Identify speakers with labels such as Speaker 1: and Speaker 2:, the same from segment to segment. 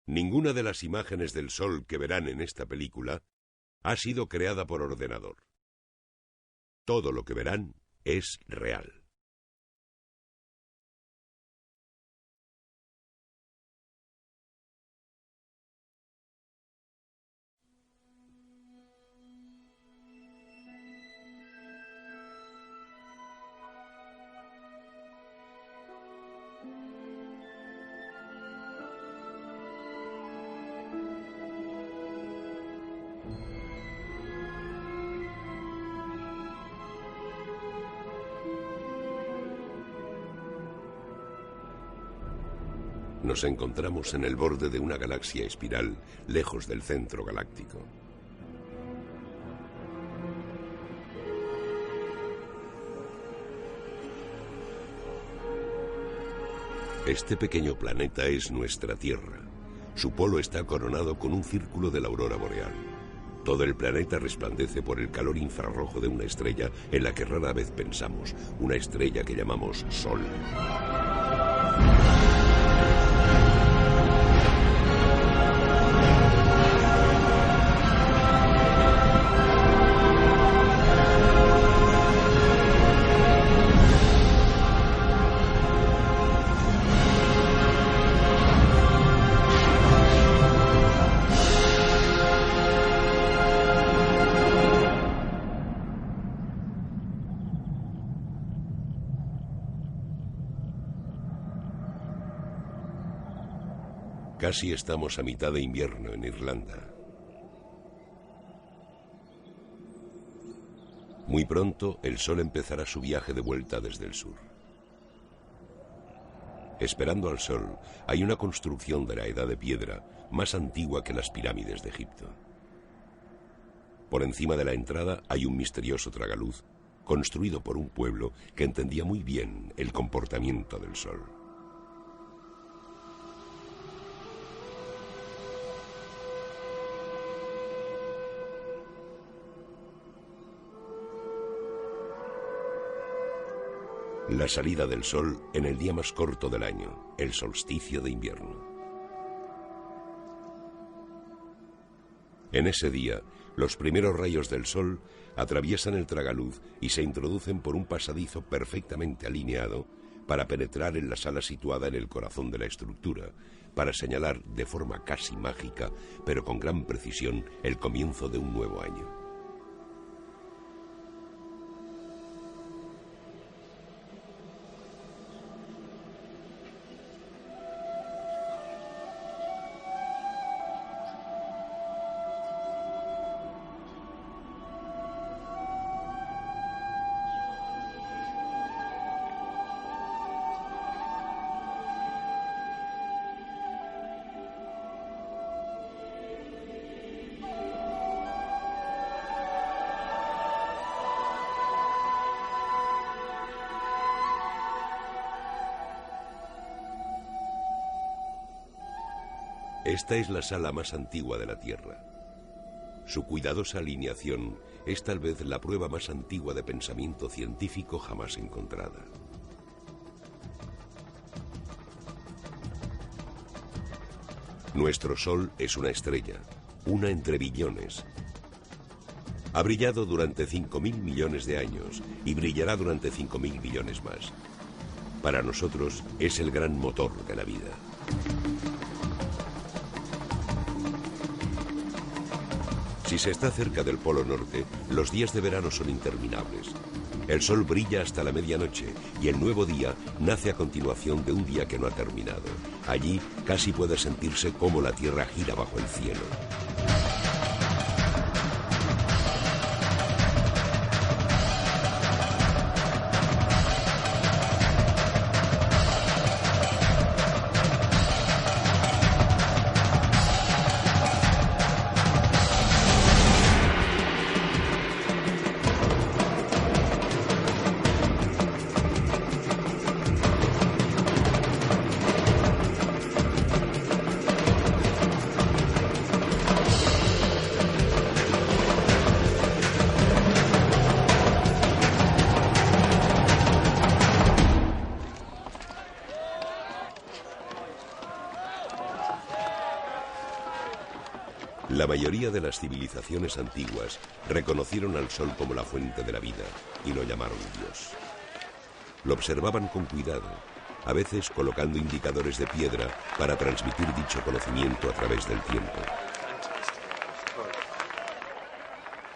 Speaker 1: Ninguna de las imágenes del Sol que verán en esta película ha sido creada por ordenador. Todo lo que verán es real. Nos encontramos en el borde de una galaxia espiral, lejos del centro galáctico. Este pequeño planeta es nuestra Tierra. Su polo está coronado con un círculo de la aurora boreal. Todo el planeta resplandece por el calor infrarrojo de una estrella en la que rara vez pensamos, una estrella que llamamos Sol. Casi estamos a mitad de invierno en Irlanda. Muy pronto el Sol empezará su viaje de vuelta desde el sur. Esperando al Sol, hay una construcción de la Edad de Piedra más antigua que las pirámides de Egipto. Por encima de la entrada hay un misterioso tragaluz construido por un pueblo que entendía muy bien el comportamiento del Sol. La salida del Sol en el día más corto del año, el solsticio de invierno. En ese día, los primeros rayos del Sol atraviesan el tragaluz y se introducen por un pasadizo perfectamente alineado para penetrar en la sala situada en el corazón de la estructura, para señalar de forma casi mágica, pero con gran precisión, el comienzo de un nuevo año. Esta es la sala más antigua de la Tierra. Su cuidadosa alineación es tal vez la prueba más antigua de pensamiento científico jamás encontrada. Nuestro Sol es una estrella, una entre billones. Ha brillado durante 5.000 millones de años y brillará durante 5.000 millones más. Para nosotros es el gran motor de la vida. Si se está cerca del Polo Norte, los días de verano son interminables. El Sol brilla hasta la medianoche y el nuevo día nace a continuación de un día que no ha terminado. Allí casi puede sentirse cómo la Tierra gira bajo el cielo. La mayoría de las civilizaciones antiguas reconocieron al sol como la fuente de la vida y lo llamaron Dios. Lo observaban con cuidado, a veces colocando indicadores de piedra para transmitir dicho conocimiento a través del tiempo.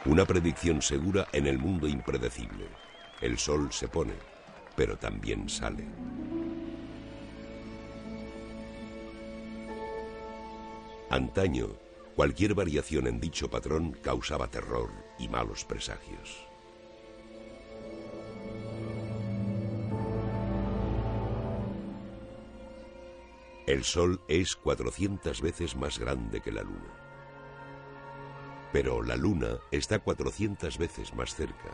Speaker 1: Una predicción segura en el mundo impredecible. El sol se pone, pero también sale. Antaño, cualquier variación en dicho patrón causaba terror y malos presagios. El Sol es 400 veces más grande que la Luna. Pero la Luna está 400 veces más cerca.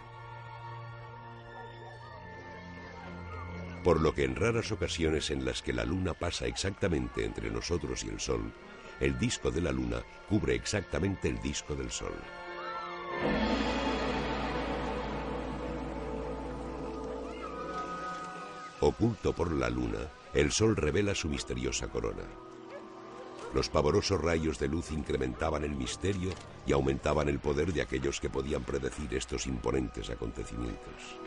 Speaker 1: Por lo que en raras ocasiones en las que la Luna pasa exactamente entre nosotros y el Sol, el disco de la Luna cubre exactamente el disco del Sol. Oculto por la Luna, el Sol revela su misteriosa corona. Los pavorosos rayos de luz incrementaban el misterio y aumentaban el poder de aquellos que podían predecir estos imponentes acontecimientos.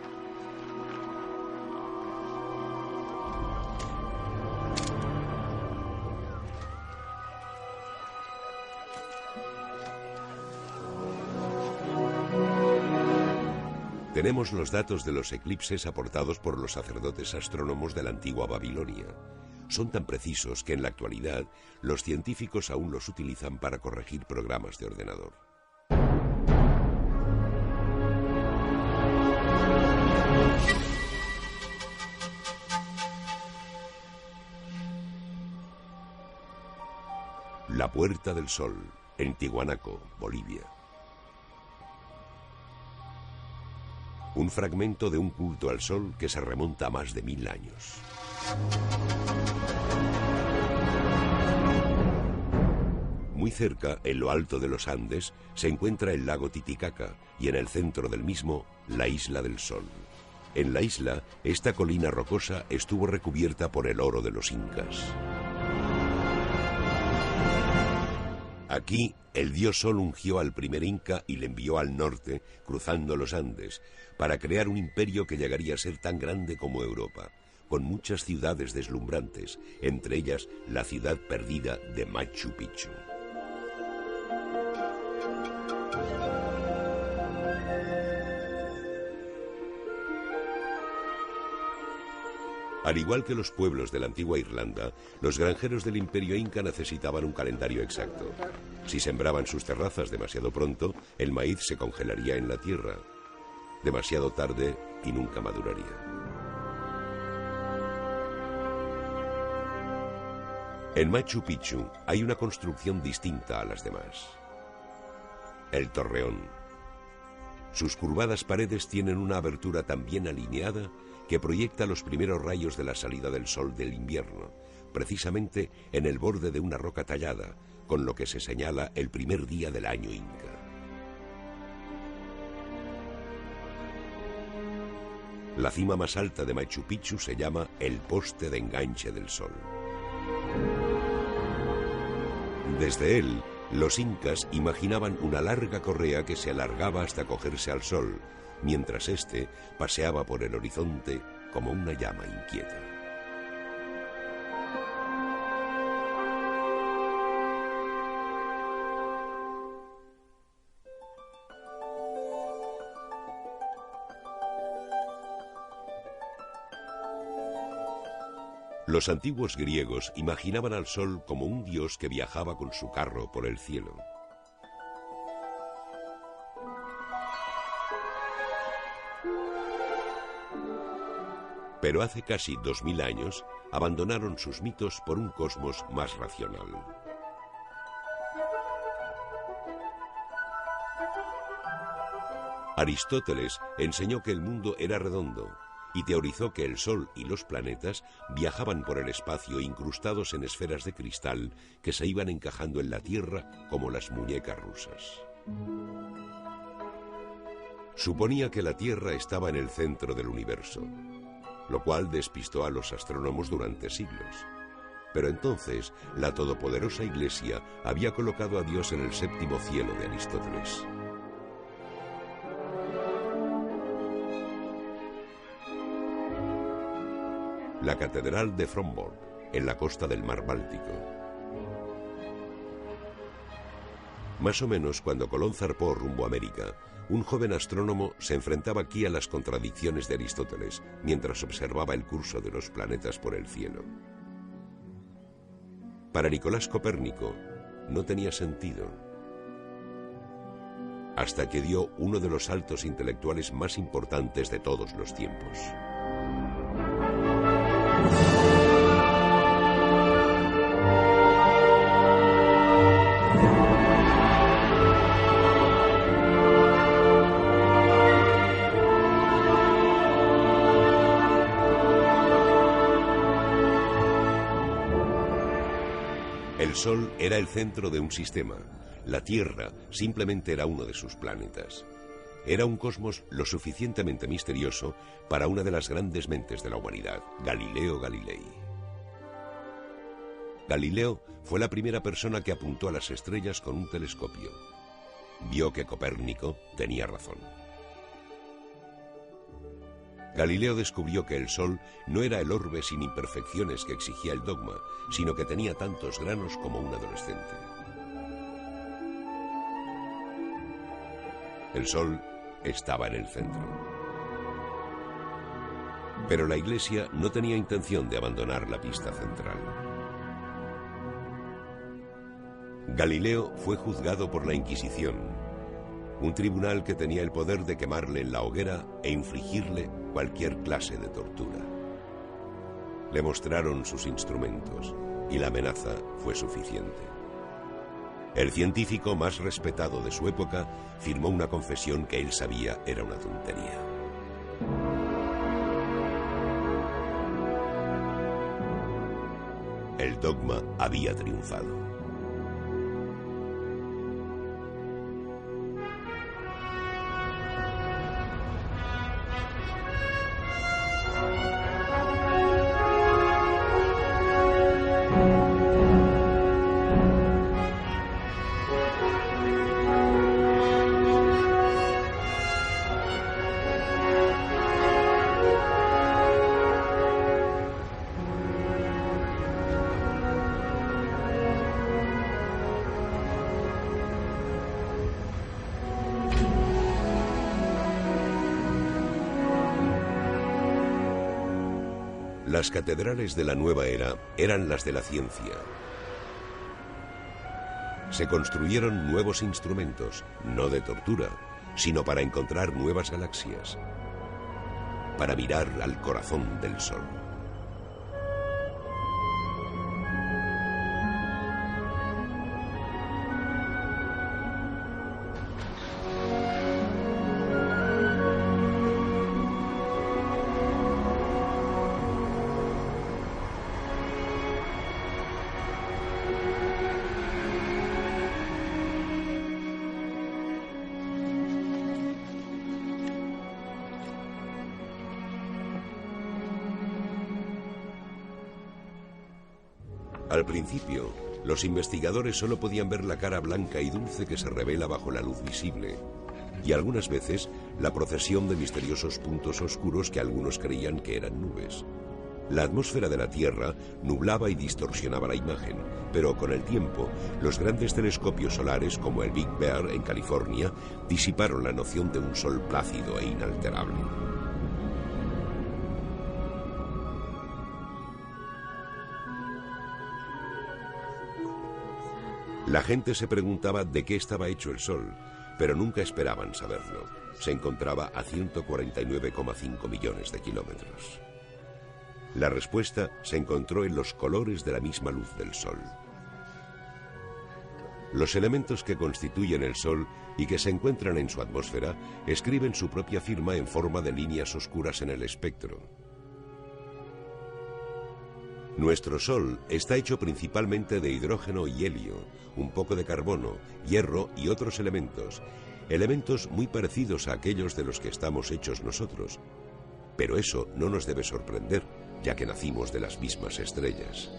Speaker 1: Tenemos los datos de los eclipses aportados por los sacerdotes astrónomos de la antigua Babilonia. Son tan precisos que en la actualidad los científicos aún los utilizan para corregir programas de ordenador. La Puerta del Sol, en Tiahuanaco, Bolivia. Un fragmento de un culto al sol que se remonta a más de 1000 años. Muy cerca, en lo alto de los Andes, se encuentra el lago Titicaca y en el centro del mismo, la Isla del Sol. En la isla, esta colina rocosa estuvo recubierta por el oro de los incas. Aquí, el dios Sol ungió al primer inca y le envió al norte, cruzando los Andes, para crear un imperio que llegaría a ser tan grande como Europa, con muchas ciudades deslumbrantes, entre ellas la ciudad perdida de Machu Picchu. Al igual que los pueblos de la antigua Irlanda, los granjeros del imperio inca necesitaban un calendario exacto. Si sembraban sus terrazas demasiado pronto, el maíz se congelaría en la tierra. Demasiado tarde y nunca maduraría. En Machu Picchu hay una construcción distinta a las demás. El Torreón. Sus curvadas paredes tienen una abertura tan bien alineada que proyecta los primeros rayos de la salida del sol del invierno, precisamente en el borde de una roca tallada, con lo que se señala el primer día del año inca. La cima más alta de Machu Picchu se llama el Poste de Enganche del Sol. Desde él, los incas imaginaban una larga correa que se alargaba hasta cogerse al sol, mientras éste paseaba por el horizonte como una llama inquieta. Los antiguos griegos imaginaban al sol como un dios que viajaba con su carro por el cielo. Pero hace casi 2000 años abandonaron sus mitos por un cosmos más racional. Aristóteles enseñó que el mundo era redondo y teorizó que el Sol y los planetas viajaban por el espacio incrustados en esferas de cristal que se iban encajando en la Tierra como las muñecas rusas. Suponía que la Tierra estaba en el centro del universo, lo cual despistó a los astrónomos durante siglos. pero entonces la todopoderosa Iglesia había colocado a Dios en el séptimo cielo de Aristóteles. La Catedral de Fromborg, en la costa del mar Báltico. Más o menos cuando Colón zarpó rumbo a América, un joven astrónomo se enfrentaba aquí a las contradicciones de Aristóteles mientras observaba el curso de los planetas por el cielo. Para Nicolás Copérnico no tenía sentido, hasta que dio uno de los saltos intelectuales más importantes de todos los tiempos. El Sol era el centro de un sistema. La Tierra simplemente era uno de sus planetas. Era un cosmos lo suficientemente misterioso para una de las grandes mentes de la humanidad, Galileo Galilei. Galileo fue la primera persona que apuntó a las estrellas con un telescopio. Vio que Copérnico tenía razón. Galileo descubrió que el Sol no era el orbe sin imperfecciones que exigía el dogma, sino que tenía tantos granos como un adolescente. El Sol estaba en el centro. Pero la Iglesia no tenía intención de abandonar la pista central. Galileo fue juzgado por la Inquisición, un tribunal que tenía el poder de quemarle en la hoguera e infligirle cualquier clase de tortura. Le mostraron sus instrumentos y la amenaza fue suficiente. El científico más respetado de su época firmó una confesión que él sabía era una tontería. El dogma había triunfado. Las catedrales de la nueva era eran las de la ciencia. Se construyeron nuevos instrumentos, no de tortura, sino para encontrar nuevas galaxias, para mirar al corazón del Sol. Al principio, los investigadores solo podían ver la cara blanca y dulce que se revela bajo la luz visible, y algunas veces la procesión de misteriosos puntos oscuros que algunos creían que eran nubes. La atmósfera de la Tierra nublaba y distorsionaba la imagen, pero con el tiempo, los grandes telescopios solares como el Big Bear en California disiparon la noción de un sol plácido e inalterable. La gente se preguntaba de qué estaba hecho el Sol, pero nunca esperaban saberlo. Se encontraba a 149,5 millones de kilómetros. La respuesta se encontró en los colores de la misma luz del Sol. Los elementos que constituyen el Sol y que se encuentran en su atmósfera escriben su propia firma en forma de líneas oscuras en el espectro. Nuestro Sol está hecho principalmente de hidrógeno y helio, un poco de carbono, hierro y otros elementos muy parecidos a aquellos de los que estamos hechos nosotros. Pero eso no nos debe sorprender, ya que nacimos de las mismas estrellas.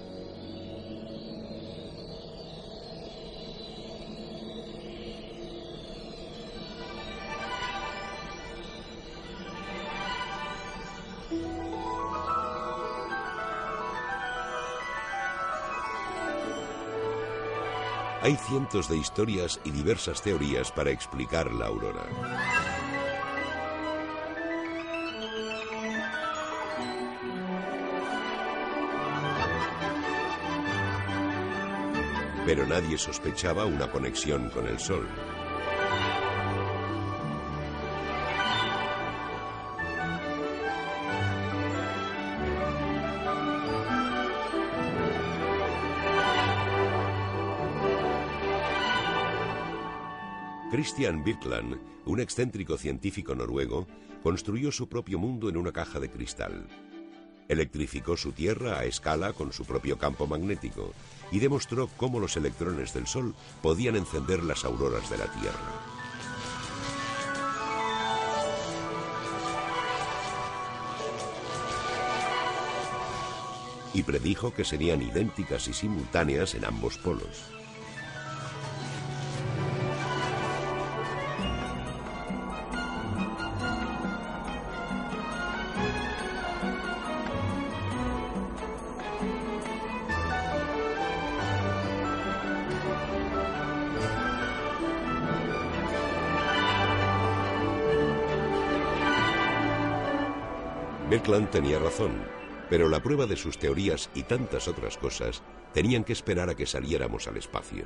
Speaker 1: Hay cientos de historias y diversas teorías para explicar la aurora. Pero nadie sospechaba una conexión con el Sol. Christian Birkeland, un excéntrico científico noruego, construyó su propio mundo en una caja de cristal. Electrificó su Tierra a escala con su propio campo magnético y demostró cómo los electrones del Sol podían encender las auroras de la Tierra. Y predijo que serían idénticas y simultáneas en ambos polos. Birkeland tenía razón, pero la prueba de sus teorías y tantas otras cosas tenían que esperar a que saliéramos al espacio.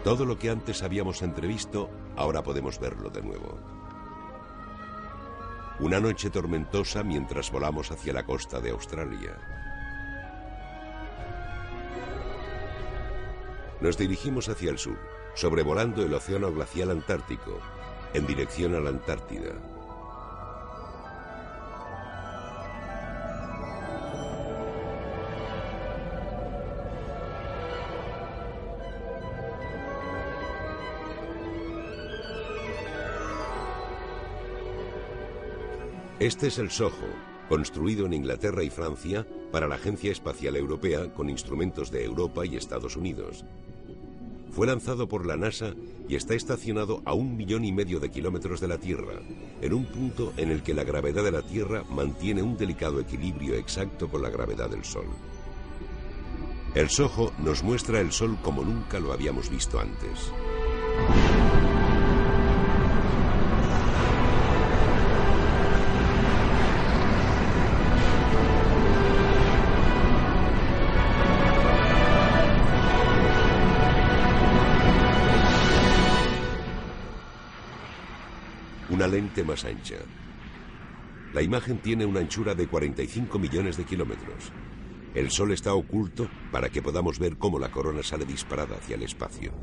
Speaker 1: Todo lo que antes habíamos entrevisto, ahora podemos verlo de nuevo. Una noche tormentosa mientras volamos hacia la costa de Australia. Nos dirigimos hacia el sur, sobrevolando el océano glacial antártico, en dirección a la Antártida. Este es el SOHO, construido en Inglaterra y Francia para la Agencia Espacial Europea con instrumentos de Europa y Estados Unidos. Fue lanzado por la NASA y está estacionado a 1,5 millones de kilómetros de la Tierra, en un punto en el que la gravedad de la Tierra mantiene un delicado equilibrio exacto con la gravedad del Sol. El SOHO nos muestra el Sol como nunca lo habíamos visto antes. Una lente más ancha. La imagen tiene una anchura de 45 millones de kilómetros. El Sol está oculto para que podamos ver cómo la corona sale disparada hacia el espacio.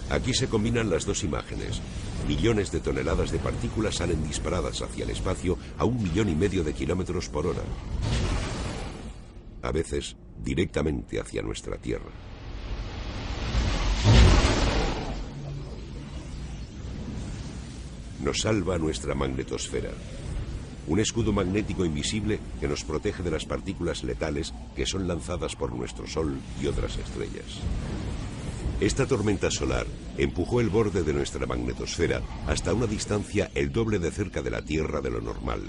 Speaker 1: Aquí se combinan las dos imágenes. Millones de toneladas de partículas salen disparadas hacia el espacio a 1,5 millones de kilómetros por hora. A veces, directamente hacia nuestra Tierra. Nos salva nuestra magnetosfera, un escudo magnético invisible que nos protege de las partículas letales que son lanzadas por nuestro Sol y otras estrellas. Esta tormenta solar empujó el borde de nuestra magnetosfera hasta una distancia el doble de cerca de la Tierra de lo normal,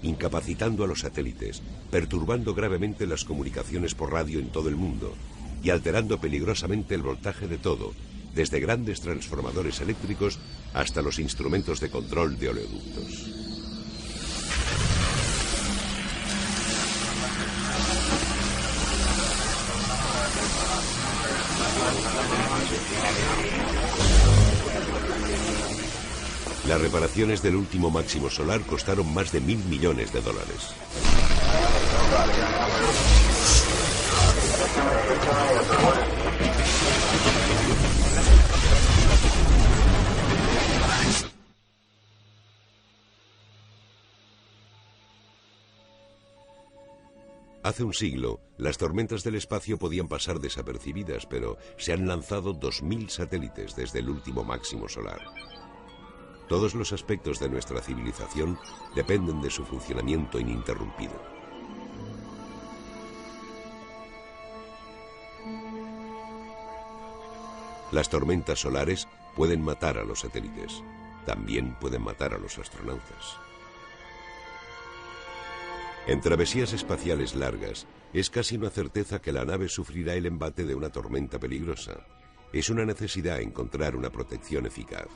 Speaker 1: incapacitando a los satélites, perturbando gravemente las comunicaciones por radio en todo el mundo y alterando peligrosamente el voltaje de todo, desde grandes transformadores eléctricos hasta los instrumentos de control de oleoductos. Las reparaciones del último máximo solar costaron más de $1.000 millones. Hace un siglo, las tormentas del espacio podían pasar desapercibidas, pero se han lanzado 2000 satélites desde el último máximo solar. Todos los aspectos de nuestra civilización dependen de su funcionamiento ininterrumpido. Las tormentas solares pueden matar a los satélites. También pueden matar a los astronautas. En travesías espaciales largas, es casi una certeza que la nave sufrirá el embate de una tormenta peligrosa. Es una necesidad encontrar una protección eficaz.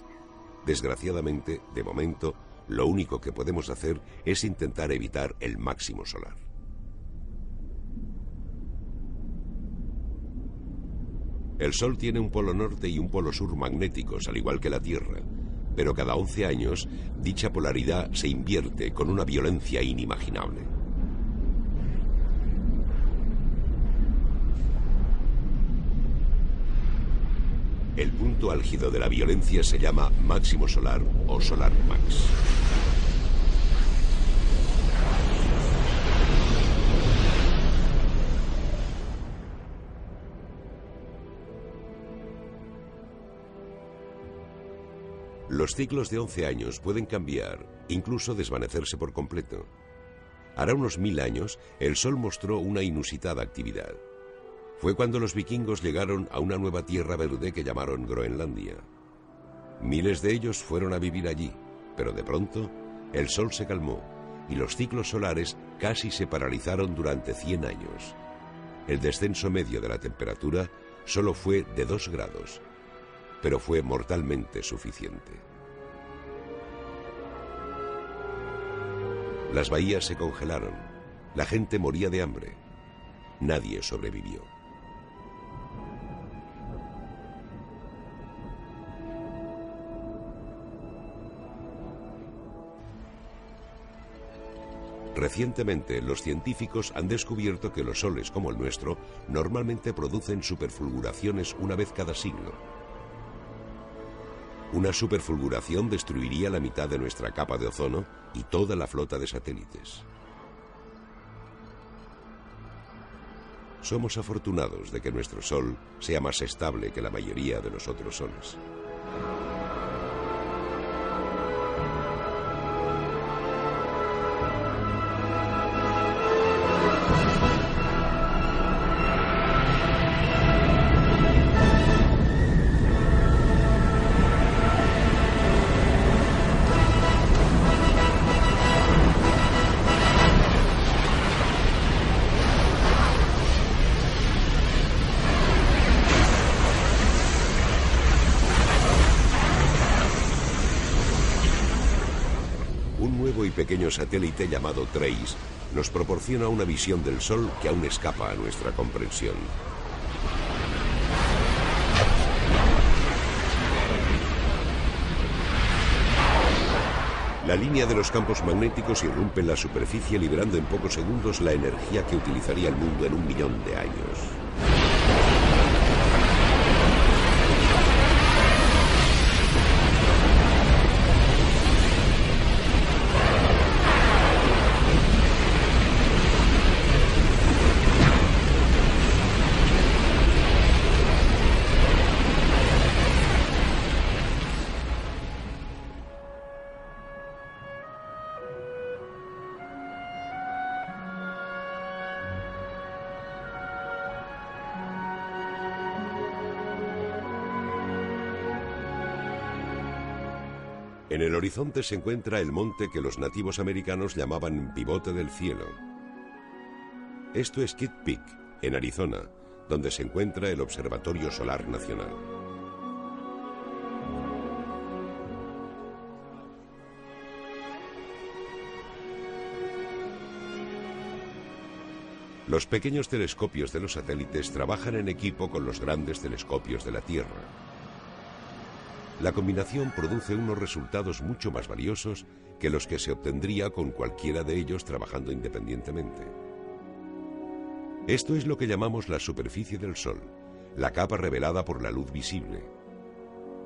Speaker 1: Desgraciadamente, de momento, lo único que podemos hacer es intentar evitar el máximo solar. El Sol tiene un polo norte y un polo sur magnéticos, al igual que la Tierra. Pero cada 11 años, dicha polaridad se invierte con una violencia inimaginable. El punto álgido de la violencia se llama máximo solar o solar max. Los ciclos de 11 años pueden cambiar, incluso desvanecerse por completo. Hará unos 1000 años, el Sol mostró una inusitada actividad. Fue cuando los vikingos llegaron a una nueva tierra verde que llamaron Groenlandia. Miles de ellos fueron a vivir allí, pero de pronto el Sol se calmó y los ciclos solares casi se paralizaron durante 100 años. El descenso medio de la temperatura solo fue de 2 grados, pero fue mortalmente suficiente. Las bahías se congelaron, la gente moría de hambre, nadie sobrevivió. Recientemente, los científicos han descubierto que los soles como el nuestro normalmente producen superfulguraciones una vez cada siglo. Una superfulguración destruiría la mitad de nuestra capa de ozono y toda la flota de satélites. Somos afortunados de que nuestro Sol sea más estable que la mayoría de los otros soles. Pequeño satélite llamado TRACE nos proporciona una visión del Sol que aún escapa a nuestra comprensión. La línea de los campos magnéticos irrumpe en la superficie liberando en pocos segundos la energía que utilizaría el mundo en 1 millón de años. En el horizonte se encuentra el monte que los nativos americanos llamaban Pivote del Cielo. Esto es Kitt Peak, en Arizona, donde se encuentra el Observatorio Solar Nacional. Los pequeños telescopios de los satélites trabajan en equipo con los grandes telescopios de la Tierra. La combinación produce unos resultados mucho más valiosos que los que se obtendría con cualquiera de ellos trabajando independientemente. Esto es lo que llamamos la superficie del Sol, la capa revelada por la luz visible.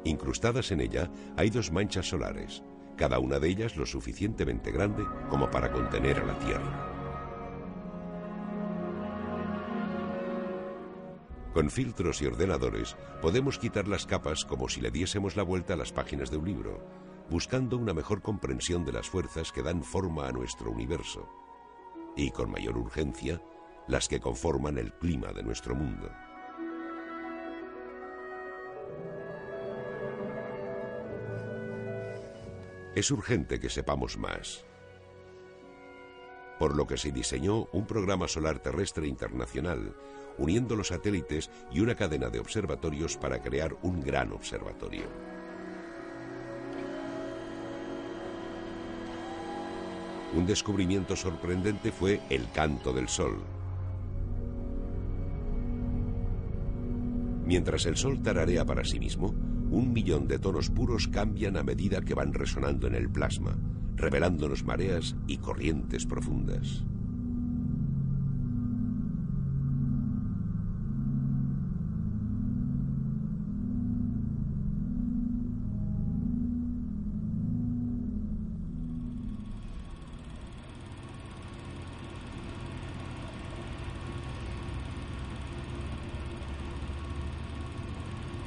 Speaker 1: Incrustadas en ella hay 2 manchas solares, cada una de ellas lo suficientemente grande como para contener a la Tierra. Con filtros y ordenadores podemos quitar las capas como si le diésemos la vuelta a las páginas de un libro, buscando una mejor comprensión de las fuerzas que dan forma a nuestro universo, y con mayor urgencia, las que conforman el clima de nuestro mundo. Es urgente que sepamos más, por lo que se diseñó un programa solar terrestre internacional, uniendo los satélites y una cadena de observatorios para crear un gran observatorio. Un descubrimiento sorprendente fue el canto del Sol. Mientras el Sol tararea para sí mismo, 1.000.000 de tonos puros cambian a medida que van resonando en el plasma, revelándonos mareas y corrientes profundas.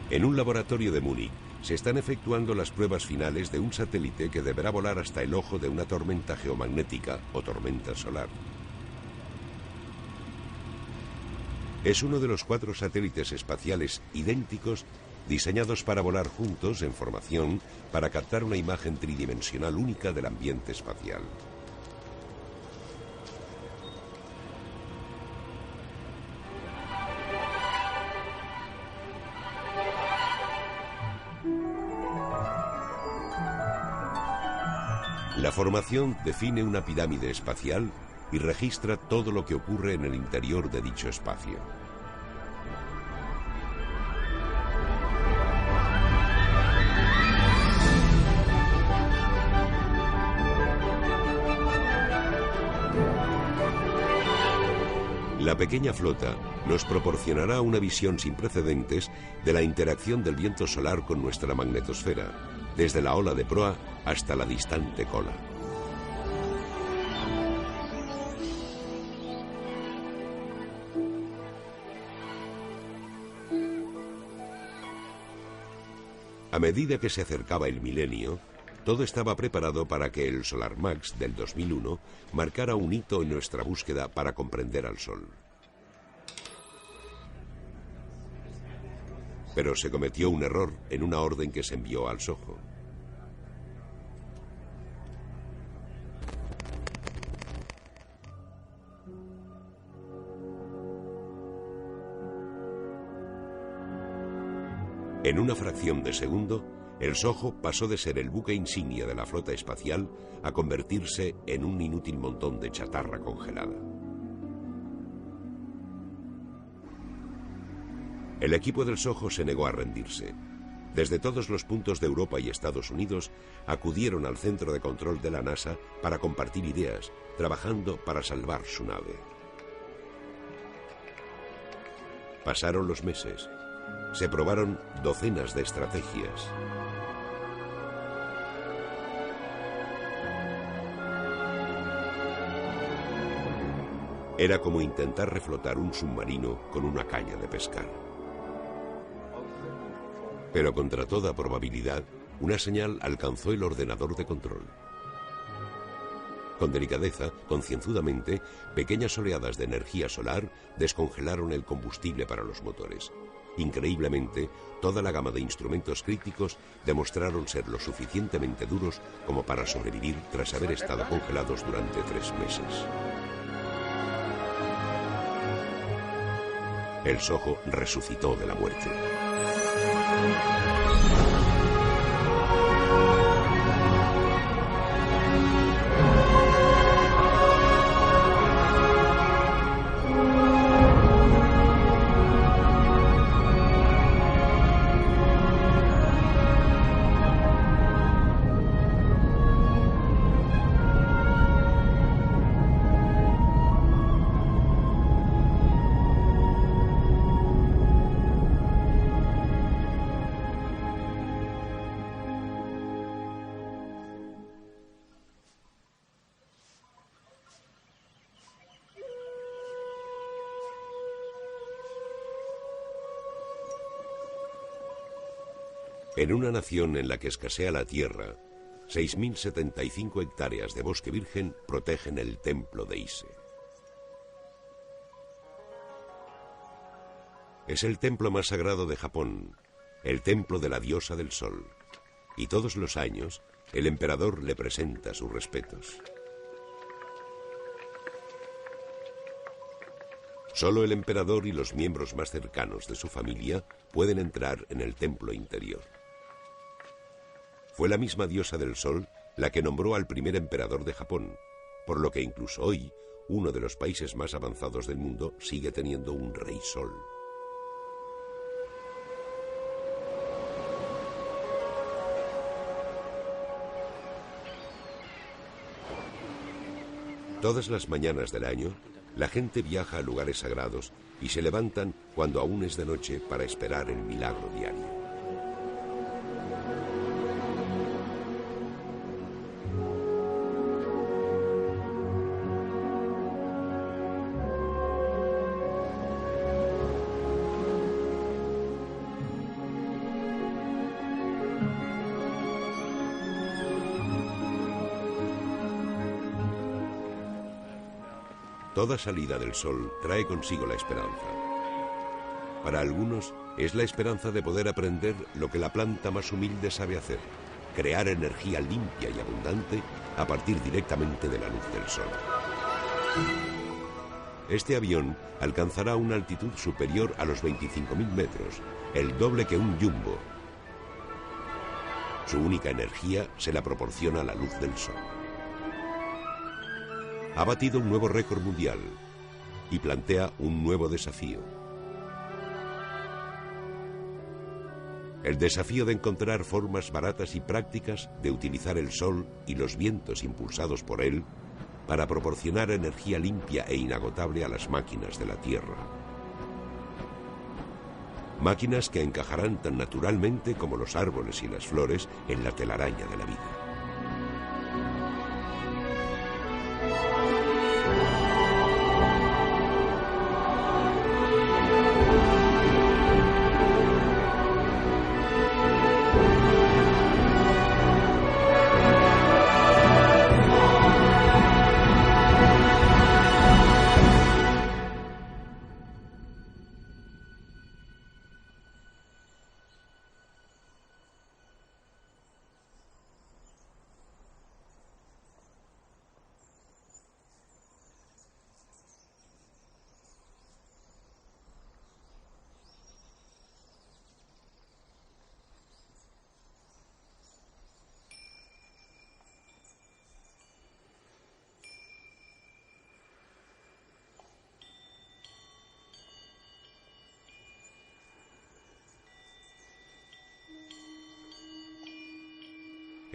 Speaker 1: En un laboratorio de Múnich se están efectuando las pruebas finales de un satélite que deberá volar hasta el ojo de una tormenta geomagnética o tormenta solar. Es uno de los 4 satélites espaciales idénticos diseñados para volar juntos en formación para captar una imagen tridimensional única del ambiente espacial. La formación define una pirámide espacial y registra todo lo que ocurre en el interior de dicho espacio. La pequeña flota nos proporcionará una visión sin precedentes de la interacción del viento solar con nuestra magnetosfera, desde la ola de proa hasta la distante cola. A medida que se acercaba el milenio, todo estaba preparado para que el Solar Max del 2001 marcara un hito en nuestra búsqueda para comprender al Sol. Pero se cometió un error en una orden que se envió al SOHO. En una fracción de segundo, el SOHO pasó de ser el buque insignia de la flota espacial a convertirse en un inútil montón de chatarra congelada. El equipo del SOHO se negó a rendirse. Desde todos los puntos de Europa y Estados Unidos acudieron al centro de control de la NASA para compartir ideas, trabajando para salvar su nave. Pasaron los meses. Se probaron docenas de estrategias. Era como intentar reflotar un submarino con una caña de pescar. Pero contra toda probabilidad, una señal alcanzó el ordenador de control. Con delicadeza, concienzudamente, pequeñas oleadas de energía solar descongelaron el combustible para los motores. Increíblemente, toda la gama de instrumentos críticos demostraron ser lo suficientemente duros como para sobrevivir tras haber estado congelados durante 3 meses. El SOHO resucitó de la muerte. En una nación en la que escasea la tierra, 6.075 hectáreas de bosque virgen protegen el templo de Ise. Es el templo más sagrado de Japón, el templo de la diosa del sol, y todos los años el emperador le presenta sus respetos. Solo el emperador y los miembros más cercanos de su familia pueden entrar en el templo interior. Fue la misma diosa del sol la que nombró al primer emperador de Japón, por lo que incluso hoy, uno de los países más avanzados del mundo sigue teniendo un rey sol. Todas las mañanas del año, la gente viaja a lugares sagrados y se levantan cuando aún es de noche para esperar el milagro diario. Toda salida del sol trae consigo la esperanza. Para algunos es la esperanza de poder aprender lo que la planta más humilde sabe hacer, crear energía limpia y abundante a partir directamente de la luz del sol. Este avión alcanzará una altitud superior a los 25.000 metros, el doble que un jumbo. Su única energía se la proporciona la luz del sol. Ha batido un nuevo récord mundial y plantea un nuevo desafío. El desafío de encontrar formas baratas y prácticas de utilizar el sol y los vientos impulsados por él para proporcionar energía limpia e inagotable a las máquinas de la Tierra. Máquinas que encajarán tan naturalmente como los árboles y las flores en la telaraña de la vida.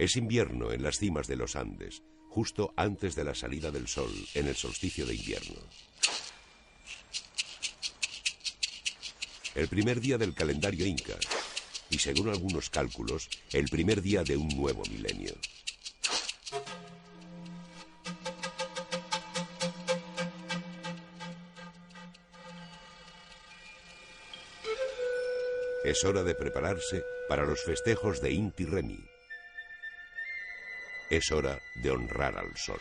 Speaker 1: Es invierno en las cimas de los Andes, justo antes de la salida del sol, en el solsticio de invierno. El primer día del calendario inca, y según algunos cálculos, el primer día de un nuevo milenio. Es hora de prepararse para los festejos de Inti Raymi. Es hora de honrar al sol.